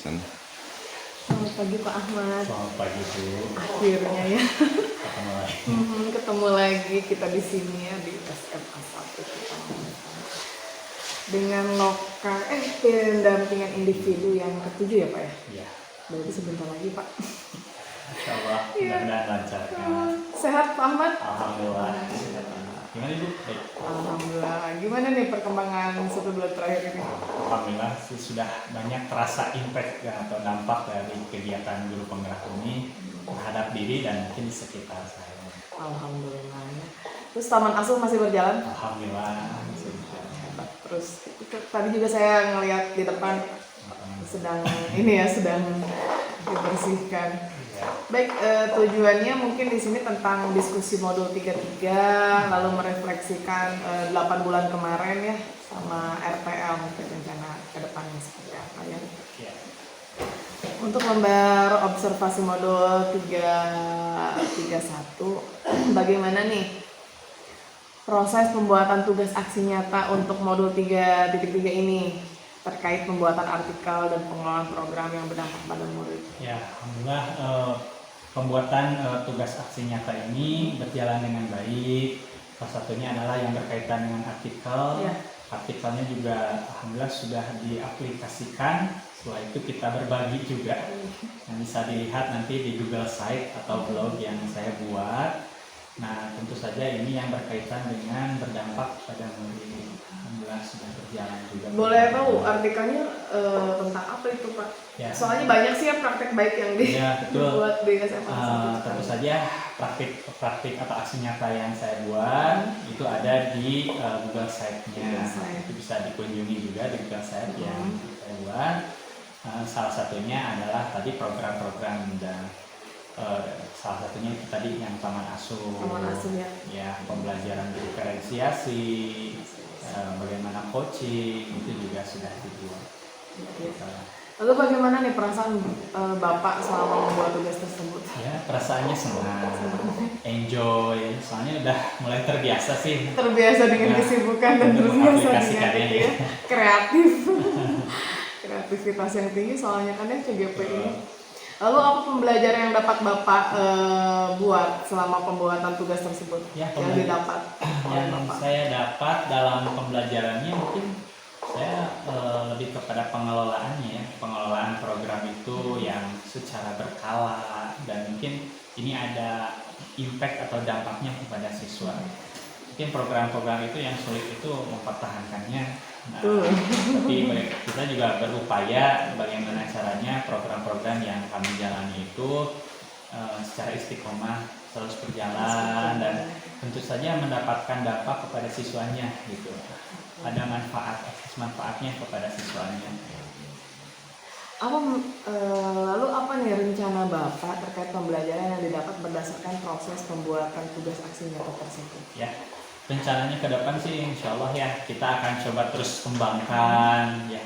Sana. Selamat pagi Pak Ahmad. Selamat pagi Bu. Akhirnya ya. Ketemu lagi. Ketemu lagi kita di sini ya di SMA 1 kita dengan pendampingan individu yang ke-7 ya Pak ya. Iya. Berarti sebentar lagi Pak. Insya Allah mudah-mudahan lancar. Sehat Pak Ahmad? Alhamdulillah. Gimana Ibu? Baik. Alhamdulillah. Gimana nih perkembangan 1 bulan terakhir ini? Alhamdulillah sudah banyak terasa impact ya, atau dampak dari kegiatan guru penggerak ini terhadap diri dan mungkin di sekitar saya. Alhamdulillah. Terus Taman Asuh masih berjalan? Alhamdulillah. Terus tadi juga saya ngelihat di depan sedang dibersihkan. Baik, tujuannya mungkin di sini tentang diskusi modul 33, lalu merefleksikan 8 bulan kemarin ya sama RPL mungkin rencana ke depannya seperti apa ya. Untuk lembar observasi modul 331, bagaimana nih proses pembuatan tugas aksi nyata untuk modul 3.3 ini terkait pembuatan artikel dan pengelolaan program yang berdampak pada murid. Ya, alhamdulillah pembuatan tugas aksi nyata ini berjalan dengan baik. Salah satunya adalah yang berkaitan dengan artikel. Ya. Artikelnya juga alhamdulillah sudah diaplikasikan. Setelah itu kita berbagi juga. Yang bisa dilihat nanti di Google Site atau blog yang saya buat. Nah, tentu saja ini yang berkaitan dengan berdampak pada murid. Alhamdulillah sudah berjalan juga. Boleh tahu artikelnya tentang apa itu Pak? Ya. Soalnya banyak sih ya praktek baik yang dibuat di SMA. Tentu saja praktik atau aksi nyata yang saya buat itu ada di Google Site-nya. Itu bisa dikunjungi juga di Google Site yang saya buat. Salah satunya adalah tadi program-program dan salah satunya itu tadi yang Taman Asuh. Taman Asuh ya. Ya, pembelajaran diferensiasi, bagaimana coaching itu juga sudah dibuat. Lalu bagaimana nih perasaan Bapak selama membuat tugas tersebut? Ya, perasaannya senang, enjoy, soalnya udah mulai terbiasa sih. Terbiasa dengan kesibukan dan terbiasa dengan ya. Kreatif. Kreativitas yang tinggi soalnya kan ya CGP ini. Lalu apa pembelajaran yang dapat Bapak buat selama pembuatan tugas tersebut? Ya, yang didapat oleh yang Bapak? saya dapat dalam pembelajarannya mungkin saya lebih kepada pengelolaannya ya. Pengelolaan program itu yang secara berkala dan mungkin ini ada impact atau dampaknya kepada siswa. Mungkin program-program itu yang sulit itu mempertahankannya. Nah, tapi kita juga berupaya bagaimana caranya program-program yang kami jalani itu secara istiqomah terus berjalan dan tentu saja mendapatkan dampak kepada siswanya gitu. Ada manfaatnya kepada siswanya. Lalu apa nih rencana Bapak terkait pembelajaran yang didapat berdasarkan proses pembuatan tugas aksi nyata tersebut? Ya, rencananya ke depan sih insya Allah ya kita akan coba terus kembangkan ya.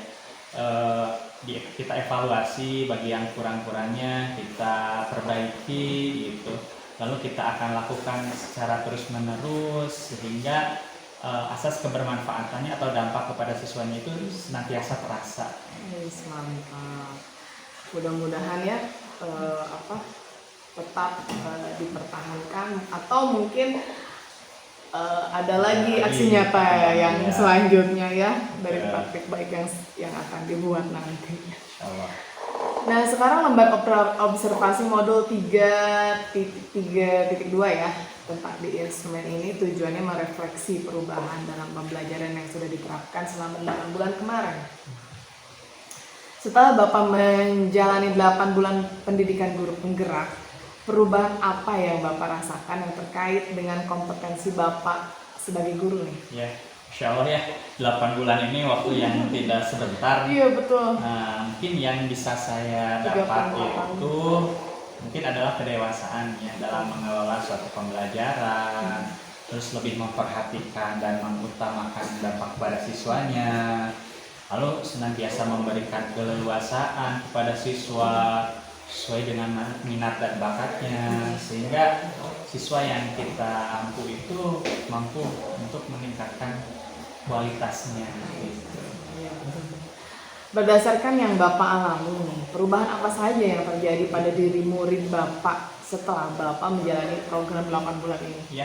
Kita evaluasi bagi yang kurang-kurangnya kita perbaiki gitu. Lalu kita akan lakukan secara terus-menerus sehingga asas kebermanfaatannya atau dampak kepada siswanya itu senantiasa terasa. Mantap. Mudah-mudahan ya tetap dipertahankan atau mungkin ada lagi aksi nyata yang selanjutnya ya dari praktik baik yang akan dibuat nanti. Insyaallah. Nah, sekarang lembar observasi modul 3.2 ya tentang di instrumen ini tujuannya merefleksi perubahan dalam pembelajaran yang sudah diterapkan selama 8 bulan kemarin. Setelah Bapak menjalani 8 bulan pendidikan guru penggerak, perubahan apa yang Bapak rasakan yang terkait dengan kompetensi Bapak sebagai guru nih? Ya, insya Allah ya 8 bulan ini waktu yang tidak sebentar. Iya betul. Nah, mungkin yang bisa saya dapat itu mungkin adalah kedewasaan ya dalam mengelola suatu pembelajaran, terus lebih memperhatikan dan mengutamakan dampak pada siswanya, lalu senantiasa memberikan keleluasaan kepada siswa sesuai dengan minat dan bakatnya sehingga siswa yang kita ampu itu mampu untuk meningkatkan kualitasnya gitu. Berdasarkan yang Bapak alami nih, perubahan apa saja yang terjadi pada diri murid Bapak setelah Bapak menjalani program 8 bulan ini? Ya,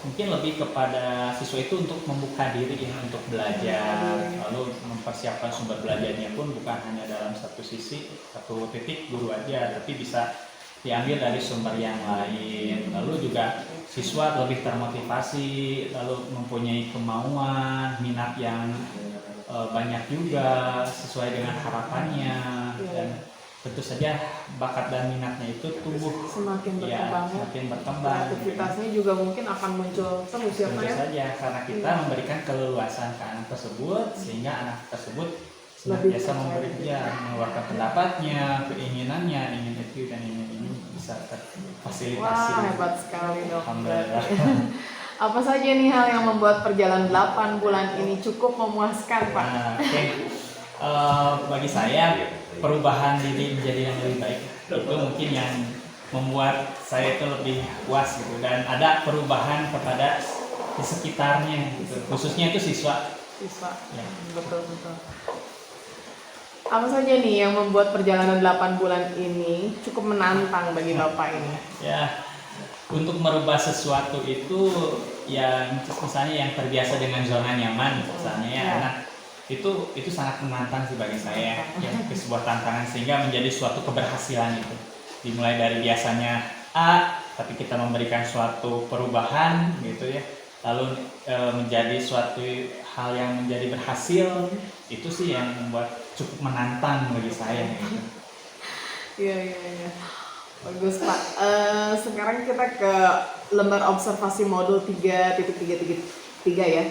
mungkin lebih kepada siswa itu untuk membuka diri ya, untuk belajar, lalu mempersiapkan sumber belajarnya pun bukan hanya dalam satu sisi, satu titik guru aja, tapi bisa diambil dari sumber yang lain. Lalu juga siswa lebih termotivasi, lalu mempunyai kemauan, minat yang banyak juga sesuai dengan harapannya, dan tentu saja bakat dan minatnya itu tumbuh semakin berkembang, semakin berkembang. Kreativitasnya juga mungkin akan muncul terus ya Pak Tentu ya. saja karena kita memberikan keleluasan ke anak tersebut, sehingga anak tersebut senantiasa mengeluarkan pendapatnya, keinginannya, ingin itu dan ingin ini bisa terfasilitasi. Wah, hebat sekali dok. Alhamdulillah. Apa saja nih hal yang membuat perjalanan 8 bulan ini cukup memuaskan Pak? Nah, bagi saya perubahan diri menjadi yang lebih baik itu mungkin yang membuat saya itu lebih puas gitu, dan ada perubahan kepada di sekitarnya gitu, khususnya itu siswa. Ya. Betul. Apa saja nih yang membuat perjalanan 8 bulan ini cukup menantang bagi Bapak ini? Ya, untuk merubah sesuatu itu yang misalnya yang terbiasa dengan zona nyaman misalnya ya, anak itu sangat menantang sih bagi saya ya, ke sebuah tantangan sehingga menjadi suatu keberhasilan itu. Dimulai dari biasanya A, tapi kita memberikan suatu perubahan gitu ya, lalu menjadi suatu hal yang menjadi berhasil, itu sih yang membuat cukup menantang bagi saya gitu. Iya. Bagus Pak. Sekarang kita ke lembar observasi modul 3.3.3 ya,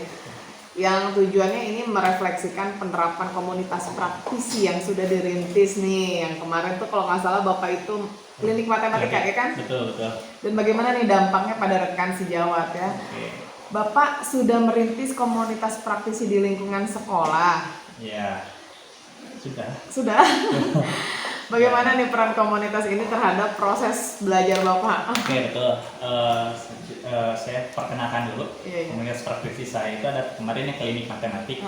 yang tujuannya ini merefleksikan penerapan komunitas praktisi yang sudah dirintis nih. Yang kemarin tuh kalau nggak salah Bapak itu klinik matematika ya kan? Betul. Dan bagaimana nih dampaknya pada rekan sejawat ya? Bapak sudah merintis komunitas praktisi di lingkungan sekolah. Ya, Sudah. Bagaimana nih peran komunitas ini terhadap proses belajar Bapak? Oke, betul. Saya perkenalkan dulu. Komunitas praktisi saya itu ada kemarin yang klinik matematik.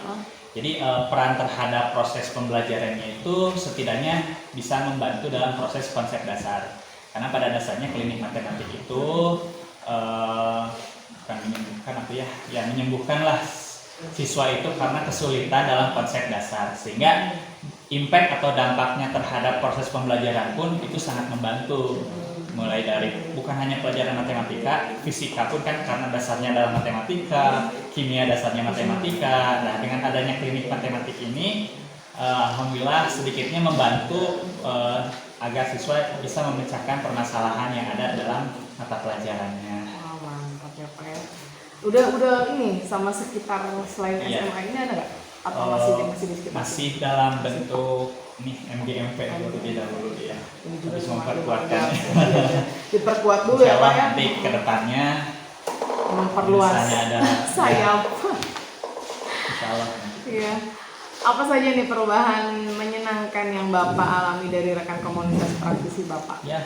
Jadi peran terhadap proses pembelajarannya itu setidaknya bisa membantu dalam proses konsep dasar. Karena pada dasarnya klinik matematik itu bukan menyembuhkan menyembuhkanlah siswa itu karena kesulitan dalam konsep dasar, sehingga impact atau dampaknya terhadap proses pembelajaran pun itu sangat membantu. Mulai dari bukan hanya pelajaran matematika, fisika pun kan karena dasarnya dalam matematika, kimia dasarnya matematika. Nah, dengan adanya klinik matematik ini, alhamdulillah sedikitnya membantu agar siswa bisa memecahkan permasalahan yang ada dalam mata pelajarannya. Wah, mantap ya Pak ya. Udah ini sama sekitar selain SMA ini ada nggak? Atau masih di sekitar? Masih dalam bentuk MGMP terlebih dahulu ya. Ini juga harus memperkuatkan. Diperkuat dulu ya Pak ya. Nanti ke depannya memperluas sayap. Insyaallah. Iya. Apa saja nih perubahan menyenangkan yang Bapak alami dari rekan komunitas praktisi Bapak? Ya,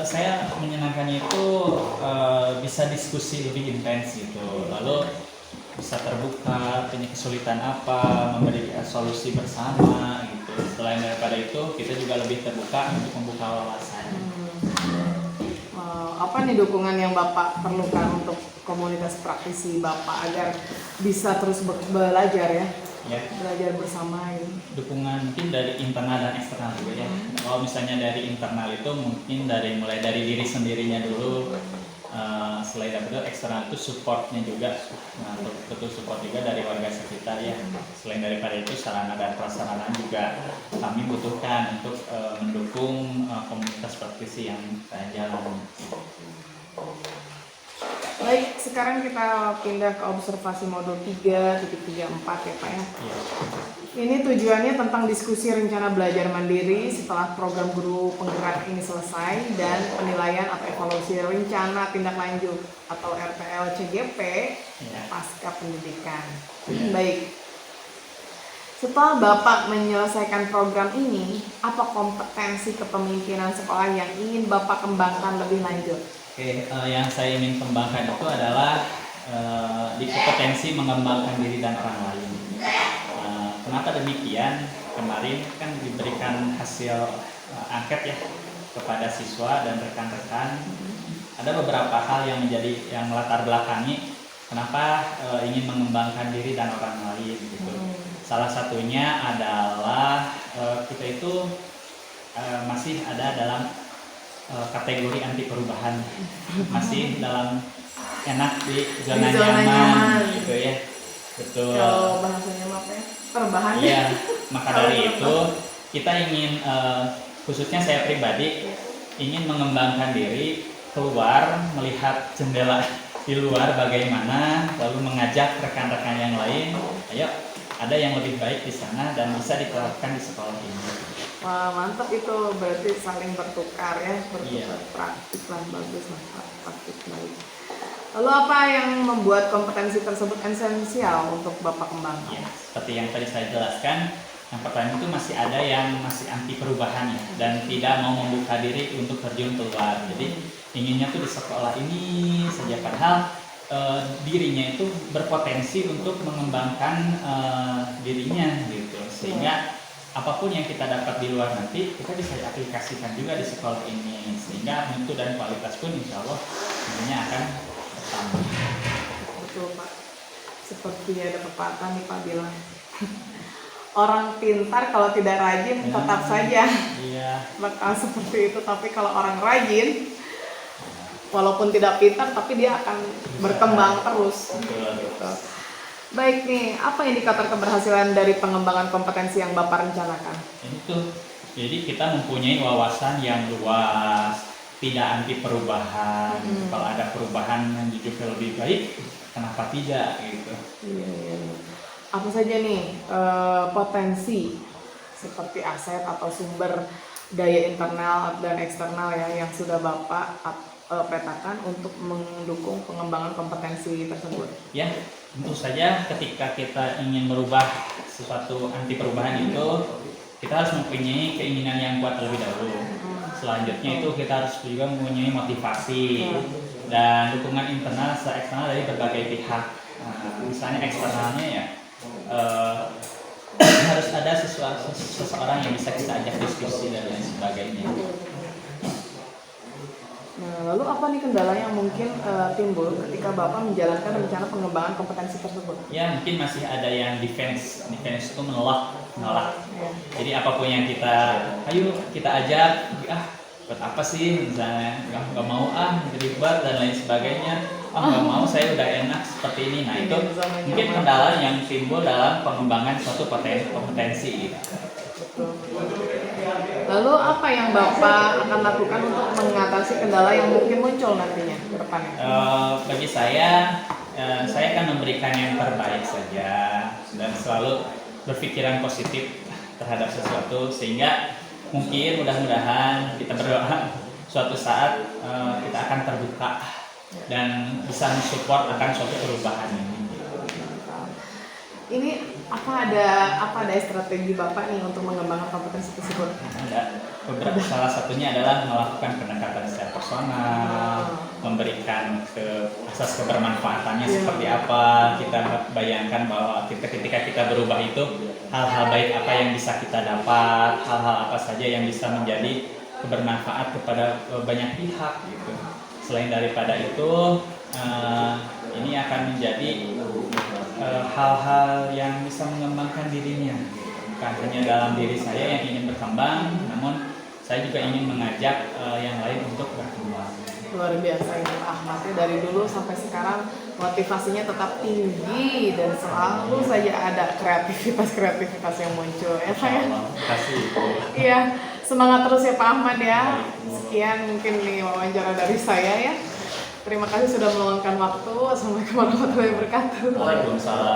saya menyenangkannya itu bisa diskusi lebih intens gitu. Lalu bisa terbuka, punya kesulitan apa, memberi solusi bersama gitu. Selain daripada itu, kita juga lebih terbuka untuk membuka wawasan. Apa nih dukungan yang Bapak perlukan untuk komunitas praktisi Bapak agar bisa terus belajar ya? Belajar bersama gitu. Dukungan mungkin dari internal dan eksternal juga ya. Kalau misalnya dari internal itu mungkin mulai dari diri sendirinya dulu. Selain itu eksternal itu supportnya juga, betul support juga dari warga sekitar ya. Selain daripada itu sarana dan prasarana juga kami butuhkan untuk mendukung komunitas praktisi yang saya jalani. Baik, sekarang kita pindah ke observasi modul 3.34 ya Pak ya. Ini tujuannya tentang diskusi rencana belajar mandiri setelah program guru penggerak ini selesai dan penilaian atau evaluasi rencana tindak lanjut atau RTL CGP pasca pendidikan. Baik, setelah Bapak menyelesaikan program ini, apa kompetensi kepemimpinan sekolah yang ingin Bapak kembangkan lebih lanjut? Yang saya ingin kembangkan itu adalah di kompetensi mengembangkan diri dan orang lain. Kenapa demikian? Kemarin kan diberikan hasil angket ya kepada siswa dan rekan-rekan, ada beberapa hal yang latar belakangi kenapa ingin mengembangkan diri dan orang lain gitu. Salah satunya adalah kita itu masih ada dalam kategori anti perubahan, masih dalam enak di zona nyaman gitu ya. Betul. Kalau bahasanya apa ya? Terbahan. Iya, maka dari itu kita ingin khususnya saya pribadi ingin mengembangkan diri, keluar melihat jendela di luar bagaimana, lalu mengajak rekan-rekan yang lain, ayo ada yang lebih baik di sana dan bisa diterapkan di sekolah ini. Wah, mantap itu, berarti saling bertukar ya, bertukar Iya. praktik lah, bagus lah, praktik baik. Lalu apa yang membuat kompetensi tersebut esensial untuk Bapak kembangkan? Ya, seperti yang tadi saya jelaskan, yang pertama itu masih ada yang masih anti perubahan ya, dan tidak mau membuka diri untuk terjun keluar. Jadi inginnya tuh di sekolah ini saja, padahal dirinya itu berpotensi untuk mengembangkan dirinya gitu, sehingga apapun yang kita dapat di luar nanti kita bisa aplikasikan juga di sekolah ini, sehingga mutu dan kualitas pun insya Allah tentunya akan bertambah. Betul Pak, seperti ada pepatah nih Pak bilang, orang pintar kalau tidak rajin tetap saja bakal seperti itu, tapi kalau orang rajin walaupun tidak pintar tapi dia akan berkembang terus. Gitu. Baik nih, apa indikator keberhasilan dari pengembangan kompetensi yang Bapak rencanakan? Ini tuh, jadi kita mempunyai wawasan yang luas, tidak anti perubahan. Kalau ada perubahan yang jujur lebih baik, kenapa tidak gitu? Iya. Apa saja nih potensi seperti aset atau sumber daya internal dan eksternal ya yang sudah Bapak petakan untuk mendukung pengembangan kompetensi tersebut? Ya, tentu saja ketika kita ingin merubah sesuatu anti perubahan itu, kita harus mempunyai keinginan yang kuat terlebih dahulu. Selanjutnya itu kita harus juga mempunyai motivasi dan dukungan internal serta eksternal dari berbagai pihak. Misalnya eksternalnya ya, harus ada seseorang yang bisa kita ajak diskusi dan lain sebagainya. Nah, lalu apa nih kendala yang mungkin timbul ketika Bapak menjalankan rencana pengembangan kompetensi tersebut? Ya, mungkin masih ada yang defense itu menolak. Ya. Jadi apapun yang ayo kita ajak, buat apa sih misalnya, nggak mau ribet dan lain sebagainya, nggak mau, saya udah enak seperti ini. Nah itu mungkin kendala yang timbul dalam pengembangan suatu kompetensi. Lalu apa yang Bapak akan lakukan untuk mengatasi kendala yang mungkin muncul nantinya ke depannya? Bagi saya akan memberikan yang terbaik saja dan selalu berpikiran positif terhadap sesuatu, sehingga mungkin mudah-mudahan kita berdoa suatu saat kita akan terbuka dan bisa mensupport akan suatu perubahan ini. Ini apa ada strategi Bapak nih untuk mengembangkan kompetensi tersebut? Ada beberapa, salah satunya adalah melakukan pendekatan secara personal, memberikan asas kebermanfaatannya seperti apa. Kita bayangkan bahwa ketika kita berubah itu hal-hal baik apa yang bisa kita dapat, hal-hal apa saja yang bisa menjadi kebermanfaat kepada banyak pihak gitu. Selain daripada itu, ini akan menjadi hal-hal yang bisa mengembangkan dirinya, bukan hanya dalam diri saya yang ingin berkembang, namun saya juga ingin mengajak yang lain untuk berkembang. Luar biasa ini Pak Ahmad ya, dari dulu sampai sekarang motivasinya tetap tinggi dan selalu saja ada kreativitas yang muncul ya Pak ya. Iya, semangat terus ya Pak Ahmad ya. Sekian mungkin nih wawancara dari saya ya. Terima kasih sudah meluangkan waktu. Assalamualaikum warahmatullahi wabarakatuh. Waalaikumsalam.